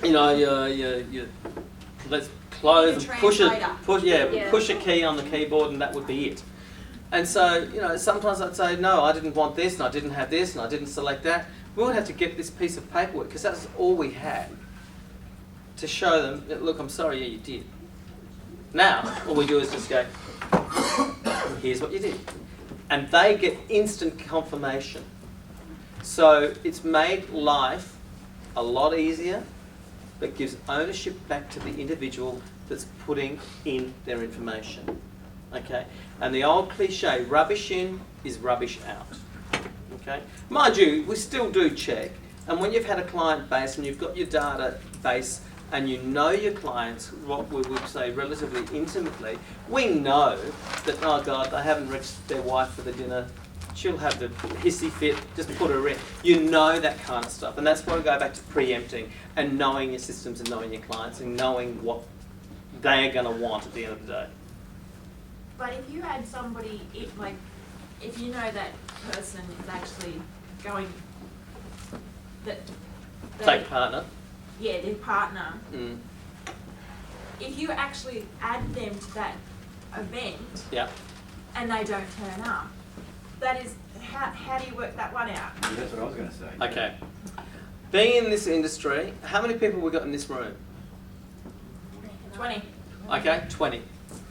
you know, you let's close and push a key on the keyboard and that would be it. And so, you know, sometimes I'd say, no, I didn't want this and I didn't have this and I didn't select that. We would have to get this piece of paperwork because that's all we had to show them, look, I'm sorry, yeah, you did. Now, all we do is just go, here's what you did. And they get instant confirmation. So it's made life a lot easier, but gives ownership back to the individual that's putting in their information. Okay? And the old cliche, rubbish in is rubbish out. Okay? Mind you, we still do check. And when you've had a client base and you've got your database and you know your clients, what we would say relatively intimately, we know that, oh God, they haven't reached their wife for the dinner. She'll have the hissy fit, just put her in. You know that kind of stuff. And that's why we go back to preempting and knowing your systems and knowing your clients and knowing what they are going to want at the end of the day. But if you had somebody, if you know that person is actually going, Take partner. Yeah, their partner. Mm. If you actually add them to that event, Yeah. and they don't turn up, that is, how do you work that one out? Yeah, that's what I was going to say. Okay. Being in this industry, how many people we got in this room? 20. Okay, 20.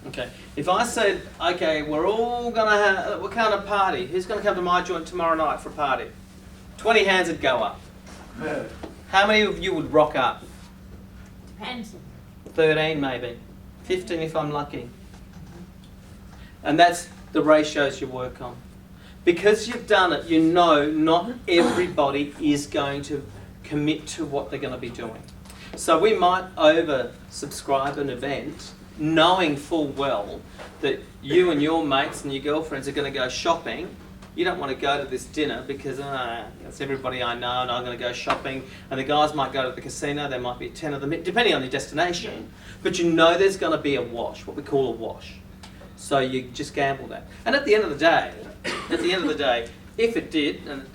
Okay. If I said, okay, we're all going to have, what kind of party? Who's going to come to my joint tomorrow night for a party? 20 hands would go up. How many of you would rock up? Depends. 13 maybe. 15 if I'm lucky. And that's the ratios you work on. Because you've done it, you know not everybody is going to commit to what they're going to be doing. So we might oversubscribe an event knowing full well that you and your mates and your girlfriends are going to go shopping. You don't want to go to this dinner because it's everybody I know and I'm going to go shopping. And the guys might go to the casino, there might be 10 of them, depending on your destination. But you know there's going to be a wash, what we call a wash. So you just gamble that. And at the end of the day, if it did, and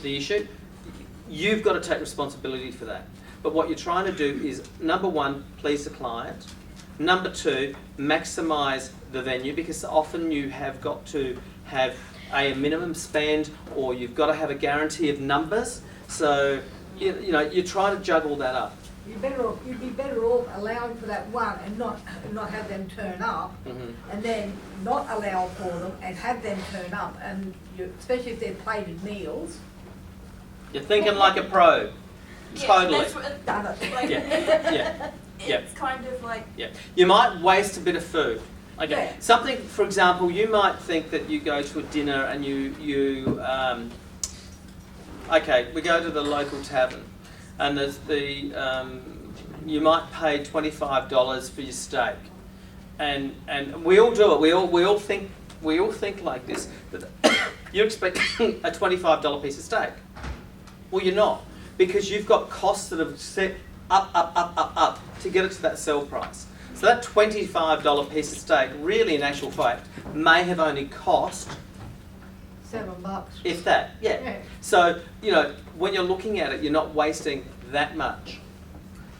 the issue, you've got to take responsibility for that. But what you're trying to do is, number one, please the client. Number two, maximise the venue, because often you have got to have a minimum spend or you've got to have a guarantee of numbers. So, you know, you try to juggle that up. You'd be better off allowing for that one and not have them turn up, and then not allow for them and have them turn up, and especially if they're plated meals. You're thinking like a pro. Yeah, Totally. That's what, Done it. like, Yeah. it's kind of like, Yeah. You might waste a bit of food. Okay. Yeah. Something, for example, you might think that you go to a dinner and okay, we go to the local tavern, and there's you might pay $25 for your steak, and we all do it. We all think like this. That you're expecting a $25 piece of steak. Well, you're not, because you've got costs that have set up to get it to that sell price. So that $25 piece of steak, really in actual fact, may have only cost $7. if that, yeah. So, you know, when you're looking at it, you're not wasting that much.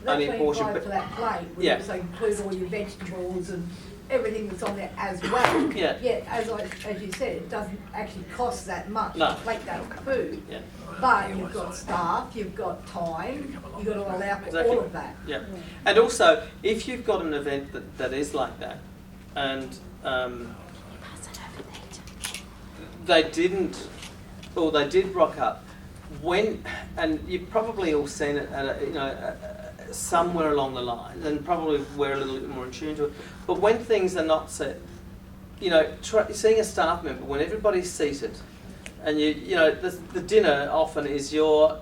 That Only a portion, $25 but for that plate would yeah. also include all your vegetables and everything that's on there as well. Yeah. Yeah, as you said, it doesn't actually cost that much No. to plate that food. Yeah. But you've got staff, you've got time, you've got to allow for Exactly. all of that. Yeah. And also, if you've got an event that is like that, and they did rock up, and you've probably all seen it at somewhere along the line, and probably we're a little bit more in tune to it. But when things are not set, seeing a staff member when everybody's seated, and the dinner often is your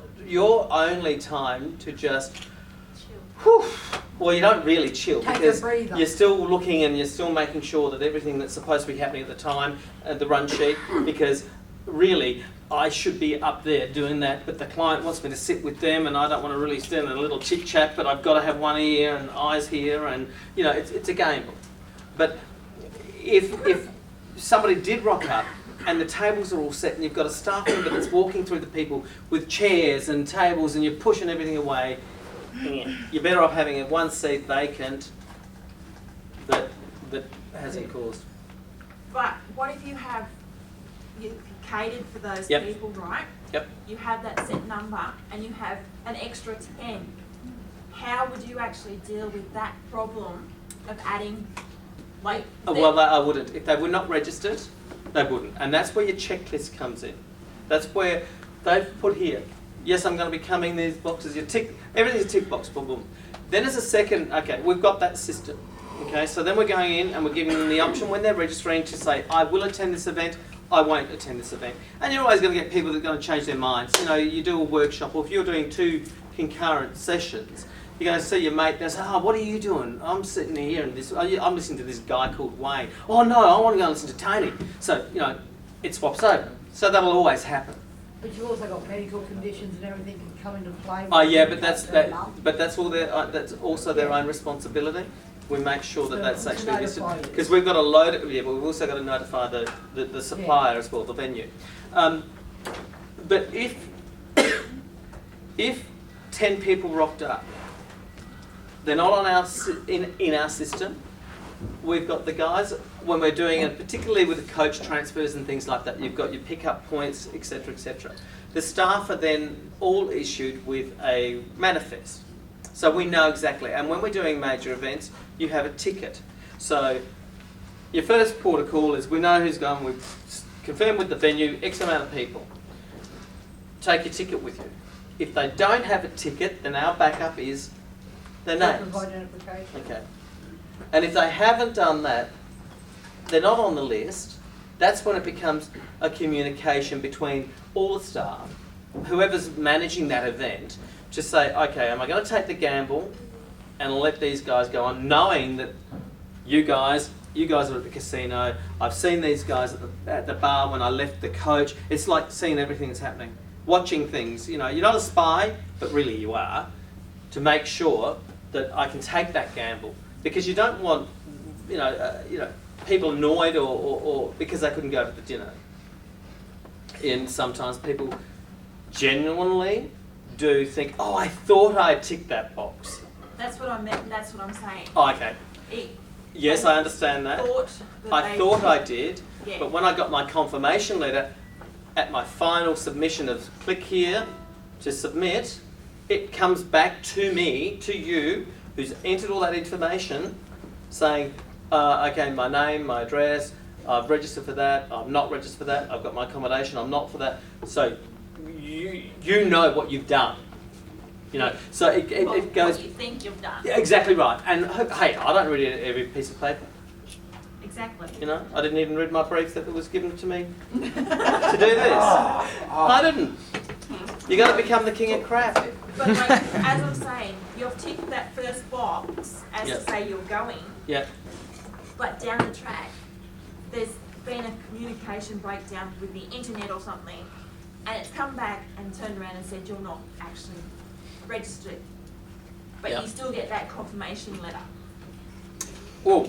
only time to just, whew, well, you don't really chill Take a because breather. you're still looking and you're still making sure that everything that's supposed to be happening at the time, the run sheet, because really I should be up there doing that, but the client wants me to sit with them and I don't want to really stand in a little chit chat, but I've got to have one ear and eyes here, and it's a game. But if somebody did rock up and the tables are all set and you've got a staff member that's walking through the people with chairs and tables and you're pushing everything away, you're better off having one seat vacant that hasn't caused. But what if you catered for those Yep. people, right? Yep. You have that set number and you have an extra 10. How would you actually deal with that problem of adding, like... Well, I wouldn't. If they were not registered, they wouldn't. And that's where your checklist comes in. That's where they've put here, yes, I'm going to be coming, these boxes, you tick, everything's a tick box, boom, boom. Then as a second, okay, we've got that system. Okay, so then we're going in and we're giving them the option when they're registering to say, I will attend this event, I won't attend this event. And you're always going to get people that are going to change their minds. You know, you do a workshop, or if you're doing 2 concurrent sessions, you're going to see your mate and say, oh, what are you doing? I'm sitting here and I'm listening to this guy called Wayne. Oh no, I want to go and listen to Tony. So, you know, it swaps over. So that'll always happen. But you've also got medical conditions and everything can come into play. Oh yeah, but that's all that's also their own responsibility. We make sure that that's actually listed, because we've got to load it, yeah, but we've also got to notify the supplier as well, the venue. But if 10 people rocked up, they're not on our in our system. We've got the guys when we're doing it, particularly with the coach transfers and things like that. You've got your pickup points, etc., etc. The staff are then all issued with a manifest, so we know exactly. And when we're doing major events, you have a ticket. So your first port of call is we know who's going. We've confirmed with the venue X amount of people. Take your ticket with you. If they don't have a ticket, then our backup is their names. Okay. And if they haven't done that, they're not on the list. That's when it becomes a communication between all the staff, whoever's managing that event, to say, okay, am I going to take the gamble and let these guys go on, knowing that you guys are at the casino. I've seen these guys at the bar when I left the coach. It's like seeing everything that's happening, watching things. You know, you're not a spy, but really you are, to make sure that I can take that gamble, because you don't want, people annoyed or because they couldn't go to the dinner. And sometimes people genuinely do think, oh, I thought I ticked that box. That's what I meant. That's what I'm saying. Oh, okay. Yes, I understand that. I thought I did, yeah. But when I got my confirmation letter at my final submission of click here to submit, it comes back to me, to you, who's entered all that information, saying, okay, my name, my address, I've registered for that, I'm not registered for that, I've got my accommodation, I'm not for that. So you know what you've done. You know, so it goes... What you think you've done. Yeah, exactly right. And hey, I don't read every piece of paper. Exactly. You know, I didn't even read my brief that was given to me to do this. I didn't. You got to become the king of crap. But like, as I'm saying, you've ticked that first box as to say you're going. Yeah. But down the track, there's been a communication breakdown with the internet or something, and it's come back and turned around and said you're not actually registered, but you still get that confirmation letter. Well,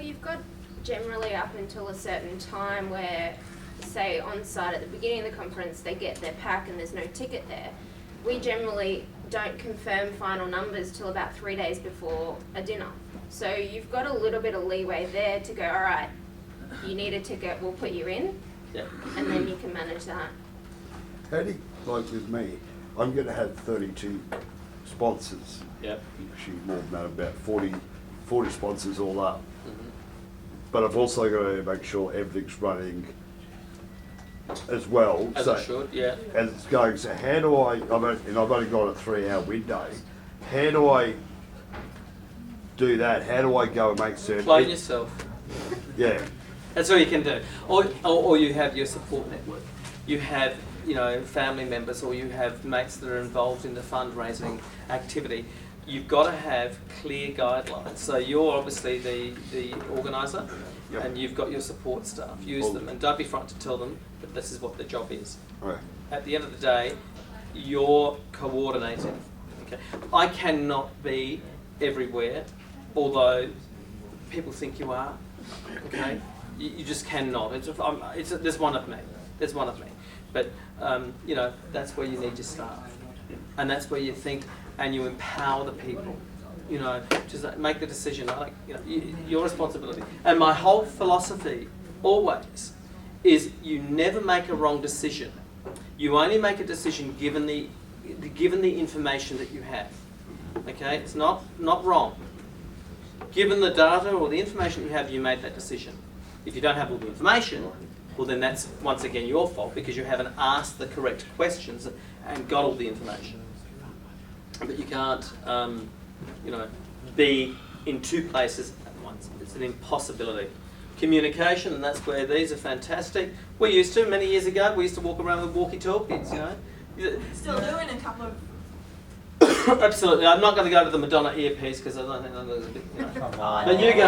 you've got generally up until a certain time where, say, on site at the beginning of the conference, they get their pack and there's no ticket there. We generally don't confirm final numbers till about 3 days before a dinner. So you've got a little bit of leeway there to go, all right, you need a ticket, we'll put you in, and then you can manage that. How do you, like with me, I'm going to have 32 sponsors. Yeah. Actually more than that, about 40 sponsors all up. Mm-hmm. But I've also got to make sure everything's running as well. As it should, yeah. As it's going, so how do I've only got a 3-hour window. How do I do that? How do I go and make certain... Clone yourself. Yeah. That's all you can do. Or you have your support network. You have, family members, or you have mates that are involved in the fundraising activity. You've got to have clear guidelines. So you're obviously the organiser, and you've got your support staff. Use them, and don't be frightened to tell them that this is what their job is. Right. At the end of the day, you're coordinating. Okay. I cannot be everywhere, although people think you are. Okay. You just cannot. There's one of me. There's one of me. But that's where you need your staff, and that's where you think. and you empower the people. You know, just make the decision. Like, you know, your responsibility. And my whole philosophy always is you never make a wrong decision. You only make a decision given the information that you have. Okay, it's not wrong. Given the data or the information you have, you made that decision. If you don't have all the information, well then that's once again your fault because you haven't asked the correct questions and got all the information. But you can't, you know, be in two places at once. It's an impossibility. Communication, and that's where these are fantastic. We used to, many years ago, we used to walk around with walkie-talkies, you know. Still doing a couple of. Absolutely. I'm not going to go to the Madonna earpiece because I don't think that was a bit, you know. But you go.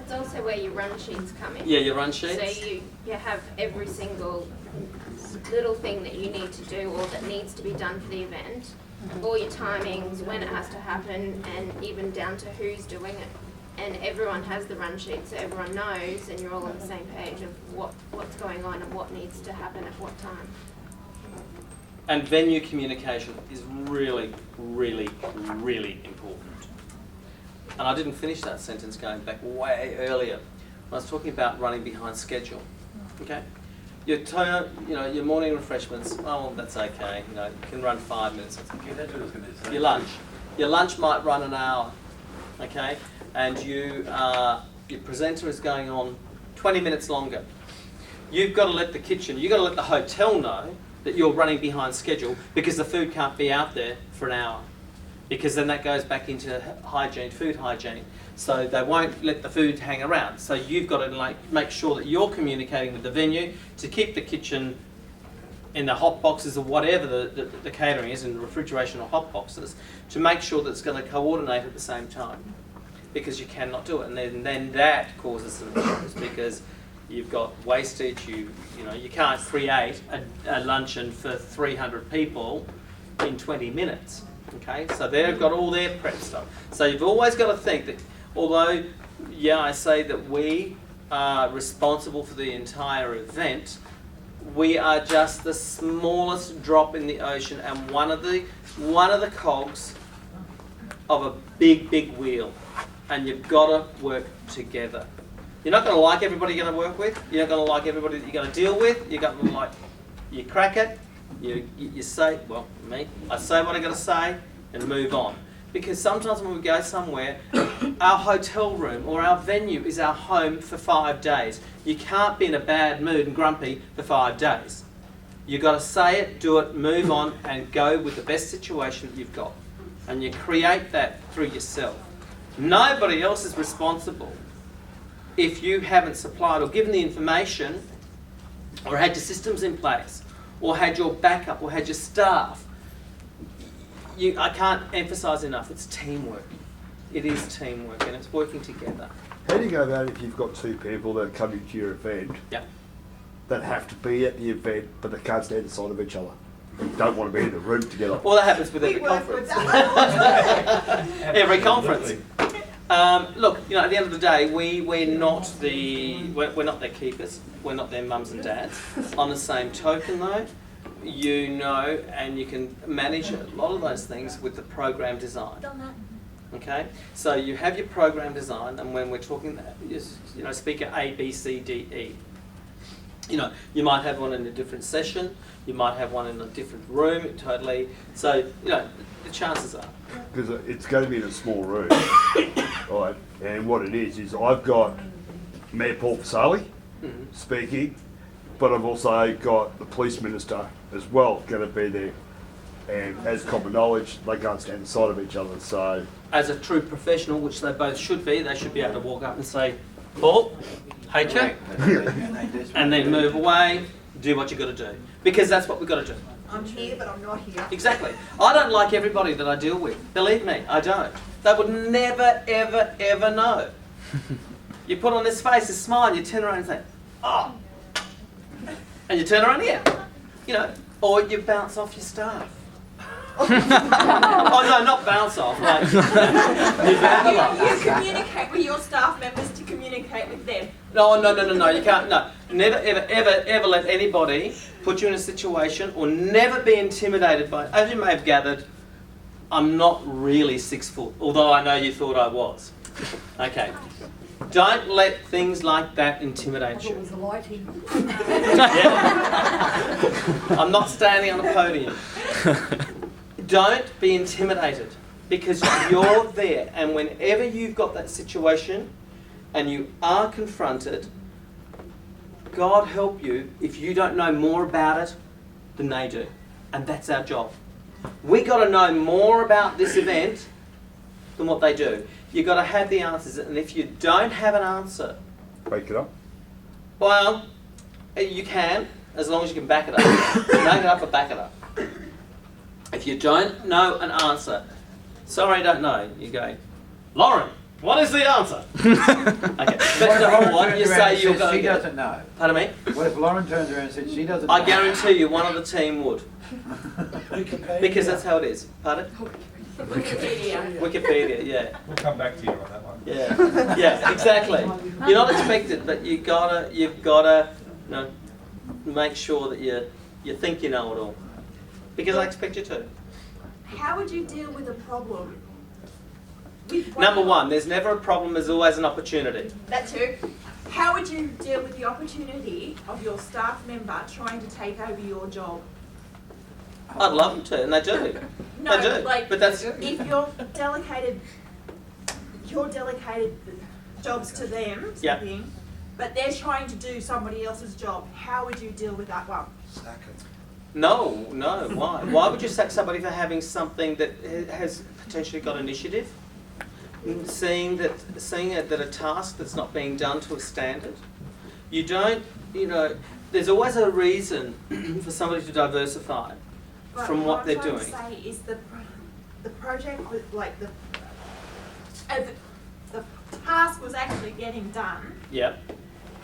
It's also where your run sheets come in. Yeah, your run sheets. So you have every single little thing that you need to do or that needs to be done for the event, all your timings, when it has to happen, and even down to who's doing it. And everyone has the run sheet, so everyone knows, and you're all on the same page of what's going on and what needs to happen at what time. And venue communication is really, really, really important. And I didn't finish that sentence going back way earlier. I was talking about running behind schedule. Okay? Your your morning refreshments, oh, that's okay. You know, you can run 5 minutes. That's okay. Your lunch might run an hour. Okay? And your presenter is going on 20 minutes longer. You've got to let the kitchen, you've got to let the hotel know that you're running behind schedule because the food can't be out there for an hour. Because then that goes back into hygiene, food hygiene. So they won't let the food hang around. So you've got to make sure that you're communicating with the venue to keep the kitchen in the hot boxes or whatever the catering is, in the refrigeration or hot boxes, to make sure that it's going to coordinate at the same time. Because you cannot do it, and then that causes some issues because you've got wastage. You can't create a luncheon for 300 people in 20 minutes. Okay, so they've got all their prep stuff. So you've always got to think that, although I say that we are responsible for the entire event, we are just the smallest drop in the ocean and one of the cogs of a big wheel. And you've got to work together. You're not going to like everybody you're going to work with. You're not going to like everybody that you're going to deal with. You're going to you crack it. You say, well, me, I say what I got to say and move on. Because sometimes when we go somewhere, our hotel room or our venue is our home for 5 days. You can't be in a bad mood and grumpy for 5 days. You've got to say it, do it, move on, and go with the best situation that you've got. And you create that through yourself. Nobody else is responsible if you haven't supplied or given the information or had your systems in place or had your backup or had your staff. I can't emphasise enough, it's teamwork. It is teamwork and it's working together. How do you go about it if you've got two people that are coming to your event that have to be at the event but they can't stand the sight of each other? And don't want to be in the room together. Well, that happens with every conference. Every conference. Look, at the end of the day, we're not their keepers. We're not their mums and dads. On the same token, though, and you can manage a lot of those things with the program design. Okay, so you have your program design, and when we're talking, speaker A, B, C, D, E. You might have one in a different session. You might have one in a different room, totally. So, the chances are. Because it's going to be in a small room, right? And what it is I've got Mayor Paul Fasali speaking, but I've also got the police minister as well going to be there. And as common knowledge, they can't stand the sight of each other, so... As a true professional, which they both should be, they should be able to walk up and say, Paul, hate you, and then move away, do what you've got to do. Because that's what we've got to do. I'm here, but I'm not here. Exactly. I don't like everybody that I deal with. Believe me, I don't. They would never, ever, ever know. You put on this face, this smile, and you turn around and say, oh. And you turn around here. Or you bounce off your staff. Oh no, not bounce off. You communicate with your staff members to communicate with them. No, you can't, no. Never, ever let anybody put you in a situation or never be intimidated by, as you may have gathered, I'm not really 6 foot, although I know you thought I was. Okay. Don't let things like that I intimidate thought it you. was the lighting. Yeah. I'm not standing on a podium. Don't be intimidated because you're there, and whenever you've got that situation and you are confronted, God help you if you don't know more about it than they do. And that's our job. We got to know more about this event than what they do. You've got to have the answers, and if you don't have an answer, Make it up. well, you can, as long as you can back it up. Make it up or back it up. If you don't know an answer, sorry, I don't know, you go, Lauren, what is the answer? Okay, but number one, you say you'll go She get it. doesn't know. Pardon me? What if Lauren turns around and says she doesn't know? I guarantee you one of the team would. Because that's how it is. Pardon? Wikipedia. Wikipedia, yeah. We'll come back to you on that one. Yeah, yeah, exactly. You're not expected, but you've gotta, you know, make sure that you think you know it all. Because I expect you to. How would you deal with a problem? With Number one, there's never a problem, there's always an opportunity. That too. How would you deal with the opportunity of your staff member trying to take over your job? I'd love them to, and they do. No, They do. like But that's, if you're delegated jobs to them, Yeah. something, but they're trying to do somebody else's job. How would you deal with that one? no, why? Why would you sack somebody for having something that has potentially got initiative? Seeing that a task that's not being done to a standard? You don't, there's always a reason for somebody to diversify But from what they're I'm doing. trying to say is the project with like the task was actually getting done, Yep,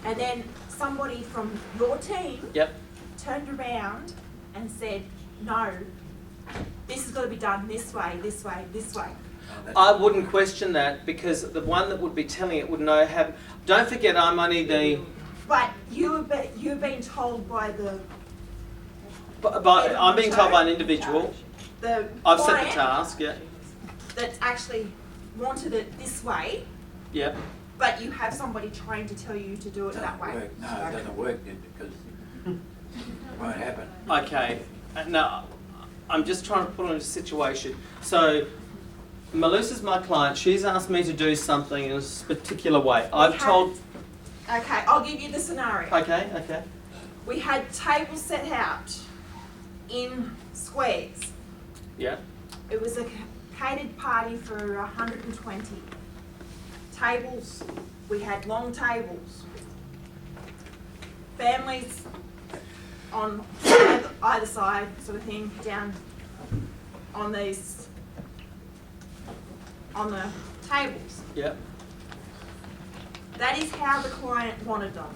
and then somebody from your team yep. turned around and said, "No, this has got to be done this way, this way, this way." I wouldn't question that because the one that would be telling it would know how. Don't forget, I'm only the. But you've been told by the But I'm being told by an individual. the I've set the client task. Yeah. that actually wanted it this way, Yep. but you have somebody trying to tell you to do it that way. Work. No, it doesn't work then because it won't happen. Okay. Now, I'm just trying to put on a situation. So, Melissa's my client. She's asked me to do something in a particular way. I've told. Okay, I'll give you the scenario. Okay. We had tables set out in squares. Yeah. It was a catered party for 120. Tables, we had long tables. Families on either side, sort of thing, down on the tables. Yeah. That is how the client wanted them.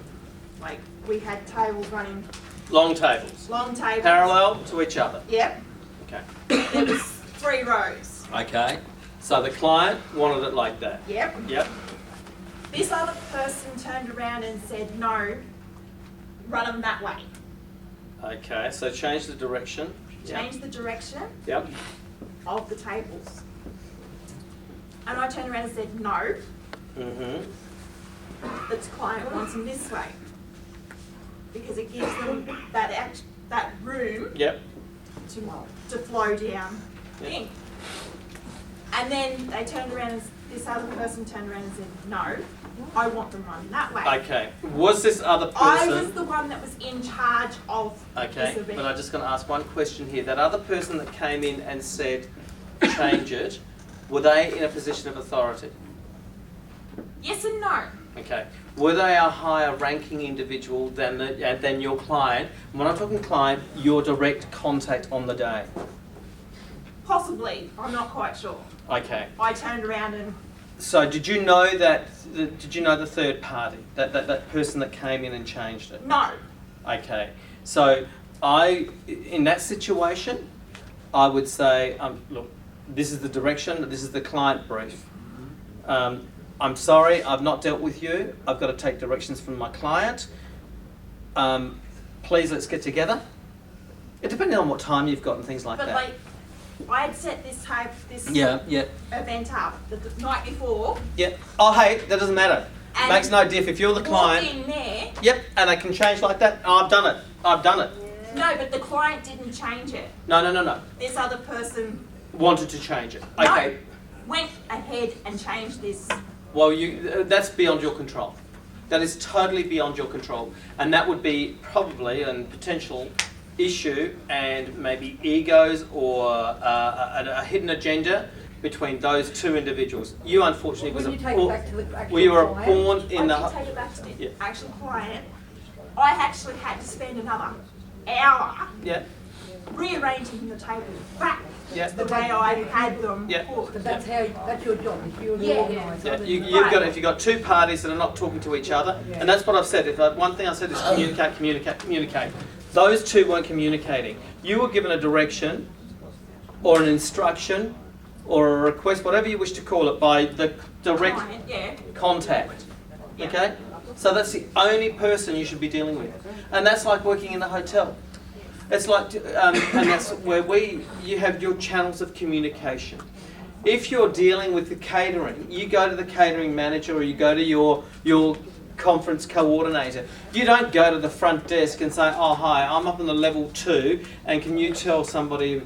Like, we had tables running, Long tables. long tables. Parallel to each other. Yep. Okay. There was 3 rows. Okay. So the client wanted it like that. Yep. Yep. This other person turned around and said, "No, run them that way." Okay. So change the direction. Change the direction Yep. of the tables. And I turned around and said, "No, Mhm. the client wants them this way." Because it gives them that room Yep. to flow down Yep. in. And then they turned around and this other person turned around and said, "No, I want them run that way." Okay. Was this other I was person? the one that was in charge of Okay. this event. But I'm just going to ask one question here. That other person that came in and said, change it, were they in a position of authority? Yes and no. Okay. Were they a higher ranking individual than your client? When I'm talking client, your direct contact on the day. Possibly. I'm not quite sure. Okay. I turned around and So did you know that? Did you know the third party? That person that came in and changed it? no. Okay. So in that situation, I would say, look, this is the direction. This is the client brief. I'm sorry, I've not dealt with you. I've got to take directions from my client. Please, let's get together. It depending on what time you've got and things like But that. like, I had set this Yeah. event up the night before. Yeah. Oh, hey, that doesn't matter. And Makes no diff if you're the client. Walked in there. Yep, and they can change like that. Oh, I've done it. I've done it. No, but the client didn't change it. No. This other person Wanted to change it. Okay. went ahead and changed this. Well, that's beyond your control. That is totally beyond your control, and that would be probably a potential issue and maybe egos or a hidden agenda between those two individuals. You unfortunately was When a you take it back to the actual well, you were a client, pawn in I the. did take it back to the Yeah. actual client. I actually had to spend another hour Yeah. rearranging the table back Yeah. the way I had them Yeah. put. But that's your job, if you're the Yeah. organiser. Yeah, then you've got if you've got two parties that are not talking to each other, and that's what I've said. One thing I said is communicate. Those two weren't communicating. You were given a direction, or an instruction, or a request, whatever you wish to call it, by the direct Client, yeah. contact. Okay, so that's the only person you should be dealing with, and that's like working in a hotel. It's like, and that's where you have your channels of communication. If you're dealing with the catering, you go to the catering manager or you go to your conference coordinator. You don't go to the front desk and say, oh hi, I'm up on the level 2 and can you tell somebody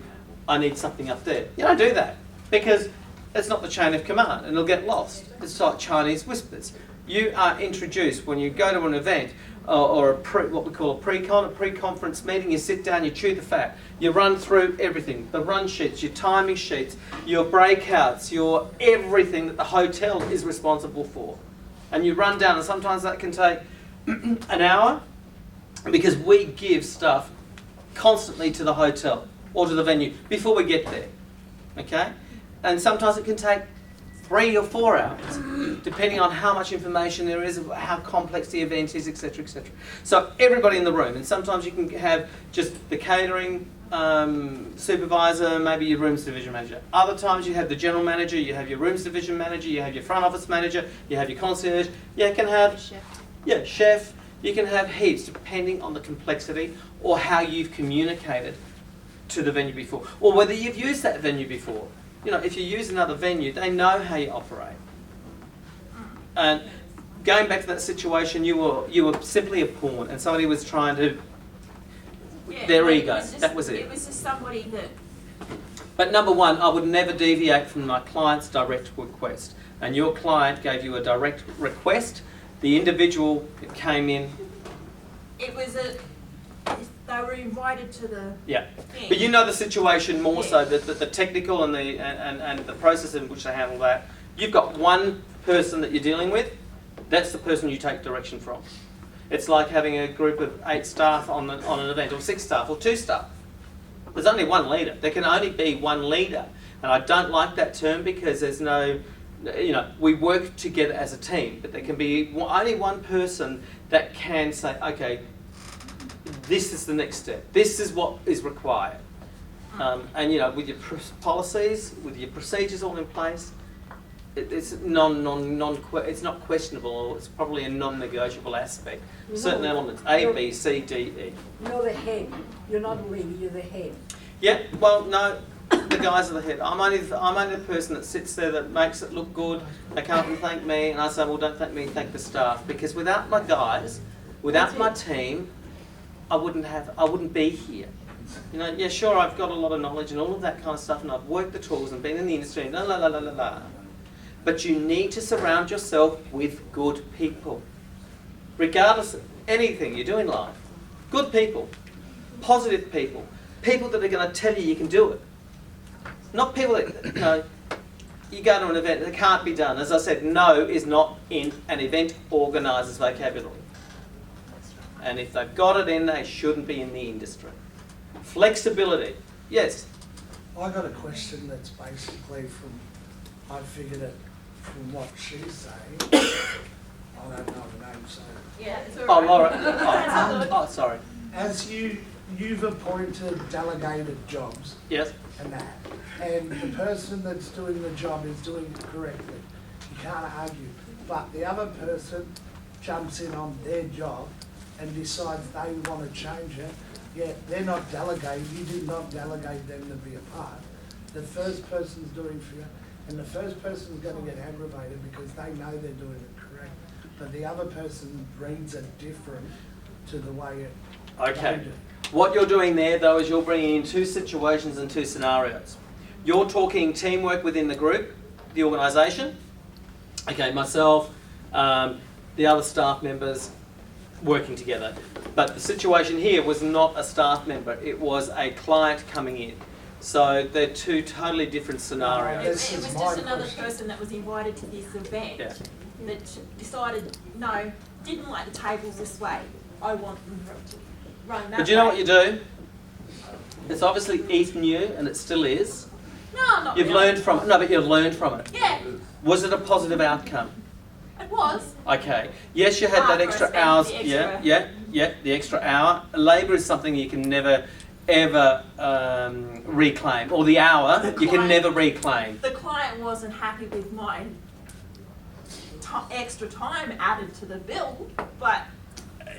I need something up there? You don't do that because it's not the chain of command and it'll get lost. It's like Chinese whispers. You are introduced when you go to an event or what we call a pre-conference meeting. You sit down, you chew the fat, you run through everything, the run sheets, your timing sheets, your breakouts, your everything that the hotel is responsible for. And you run down, and sometimes that can take an hour because we give stuff constantly to the hotel or to the venue before we get there, okay? And sometimes it can take 3 or 4 hours, depending on how much information there is, how complex the event is, etc., etc. So everybody in the room, and sometimes you can have just the catering supervisor, maybe your rooms division manager. Other times you have the general manager, you have your rooms division manager, you have your front office manager, you have your concierge. You can have chef. You can have heaps, depending on the complexity or how you've communicated to the venue before, or whether you've used that venue before. You know, if you use another venue, they know how you operate. And going back to that situation, you were simply a pawn, and somebody was trying to their but ego. That was it. It was just somebody that. But number one, I would never deviate from my client's direct request. And your client gave you a direct request. The individual that came in. It was they were invited to the. Yeah. thing. But you know the situation more so, that the technical and the process in which they handle that. You've got one person that you're dealing with. That's the person you take direction from. It's like having a group of 8 staff on an event, or 6 staff, or 2 staff. There's only one leader. There can only be one leader. And I don't like that term because there's no, we work together as a team, but there can be only one person that can say, okay, this is the next step. This is what is required. And with your policies, with your procedures all in place, it's it's not questionable, or it's probably a non-negotiable aspect. Certain elements, A, B, C, D, E. You're the head. You're not a leader, you're the head. Yeah, well, no, the guys are the head. I'm only the person that sits there that makes it look good. They come up and thank me, and I say, well, don't thank me, thank the staff. Because without my guys, without my team, I wouldn't be here. Yeah, sure, I've got a lot of knowledge and all of that kind of stuff, and I've worked the tools and been in the industry, and la la la la la la. But you need to surround yourself with good people. Regardless of anything you do in life. Good people. Positive people. People that are going to tell you can do it. Not people that, you go to an event that can't be done. As I said, no is not in an event organiser's vocabulary. And if they've got it in, they shouldn't be in the industry. Flexibility. Yes. I got a question that's basically I figured it from what she's saying. I don't know the name, so. Yeah, it's Oh, Laura. Oh, sorry. As you've appointed delegated jobs Yes. and that, and the person that's doing the job is doing it correctly, you can't argue. But the other person jumps in on their job and decides they want to change it, yeah, they're not delegated, you did not delegate them to be a part. The first person's doing for you, and the first person's going to get aggravated because they know they're doing it correct. But the other person reads it different to the way it Okay. they do. What you're doing there, though, is you're bringing in two situations and two scenarios. You're talking teamwork within the group, the organisation. Okay, myself, the other staff members working together. But the situation here was not a staff member, it was a client coming in. So they're two totally different It scenarios. This was is my just another question. person that was invited to this event Yeah. that decided, no, didn't like the tables this way. I want them to run that But you know what way. you do? It's obviously eaten you, and it still is. No, not You've really. learned from it. No, but you've learned from it. Yeah, Was it a positive outcome? it was. Okay. Yes, you had that After I extra spent hours. the Yeah, extra- the extra hour. Labour is something you can never, ever reclaim. Or the hour, you can client- never reclaim. The client wasn't happy with my extra time added to the bill, but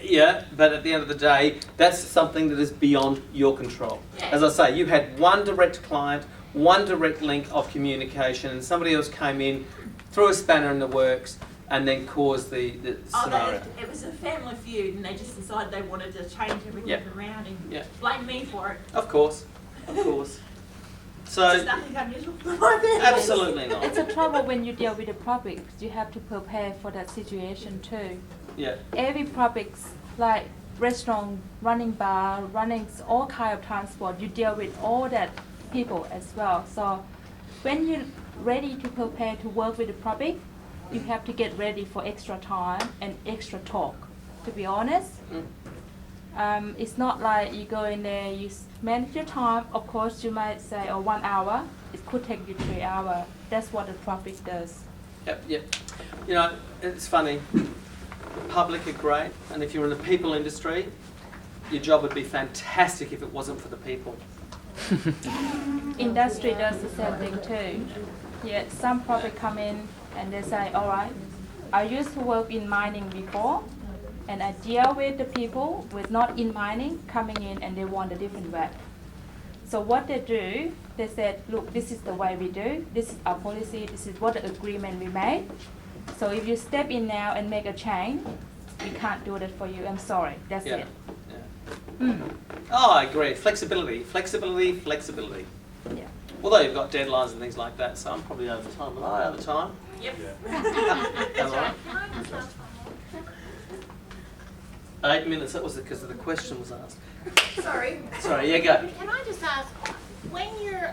Yeah, but at the end of the day, that's something that is beyond your control. Yeah. As I say, you had one direct client, one direct link of communication, and somebody else came in, threw a spanner in the works, and then caused the scenario. it was a family feud and they just decided they wanted to change everything Yep. around and Yeah. blame me for it. Of course, of course. There's So, nothing unusual for my family. absolutely not. It's a trouble when you deal with the public. You have to prepare for that situation too. Yeah. Every public's like restaurant, running bar, running all kind of transport. You deal with all that people as well. So when you're ready to prepare to work with the public, you have to get ready for extra time and extra talk. To be honest, it's not like you go in there, you manage your time. Of course, you might say, oh, 1 hour. It could take you 3 hours. That's what the public does. Yep, yep. You know, it's funny. The public are great, and if you're in the people industry, your job would be fantastic if it wasn't for the people. Industry does the same thing too. Yeah, some probably come in and they say, all right, I used to work in mining before, and I deal with the people with not in mining coming in and they want a different way. So what they do, they said, look, this is the way we do, this is our policy, this is what the agreement we made. So if you step in now and make a change, we can't do that for you, I'm sorry, that's Yeah. it. Yeah. Oh, I agree. Flexibility, flexibility, flexibility. Yeah. Although you've got deadlines and things like that, so I'm probably over time. Am I over time? Yep. Am I? 8 minutes, that was because the question was asked. Sorry. Sorry, yeah, go. Can I just ask, when you're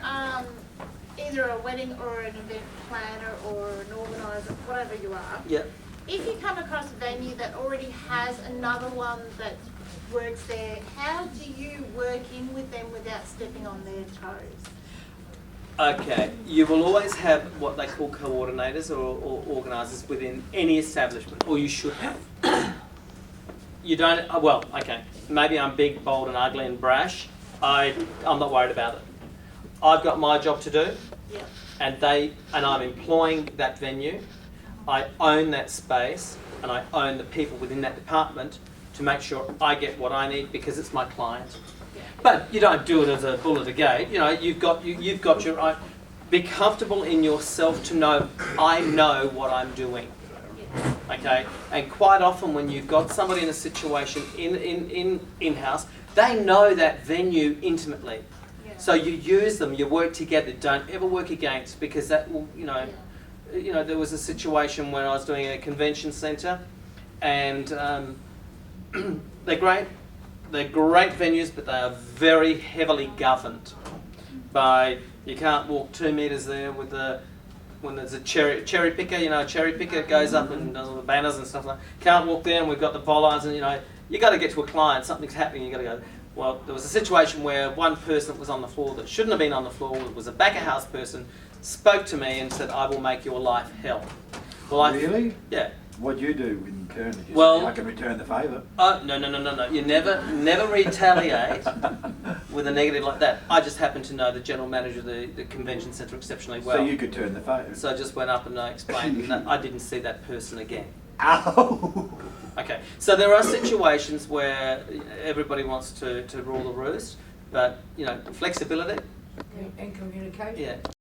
either a wedding or an event planner or an organiser, whatever you are, Yeah. if you come across a venue that already has another one that works there, how do you work in with them without stepping on their toes? Okay, you will always have what they call coordinators or organisers within any establishment, or you should have. You don't, well, okay, maybe I'm big, bold and ugly and brash. I'm not worried about it. I've got my job to do, Yeah. and I'm employing that venue. I own that space, and I own the people within that department to make sure I get what I need because it's my client. But you don't do it as a bull at a gate. You know, you've got your own. Be comfortable in yourself to know I know what I'm doing. Okay, and quite often when you've got somebody in a situation in-house, they know that venue intimately. So you use them, you work together. Don't ever work against, because that will, you know, there was a situation where I was doing a convention centre, and they're great venues, but they are very heavily governed by, you can't walk 2 metres there with when there's a cherry picker, a cherry picker goes up and does all the banners and stuff like that. Can't walk there, and we've got the bollards, and you got to get to a client, something's happening, you got to go. Well, there was a situation where one person that was on the floor that shouldn't have been on the floor, it was a back of house person, spoke to me and said, I will make your life hell. Well, Really? Yeah. What'd you do in turn? Did you Well- say, I can return the favour? No. You never retaliate with a negative like that. I just happen to know the general manager of the convention centre exceptionally well. So you could turn the favour? So I just went up and I explained that I didn't see that person again. Ow! Okay, so there are situations where everybody wants to rule the roost, but, you know, flexibility, And communication. yeah.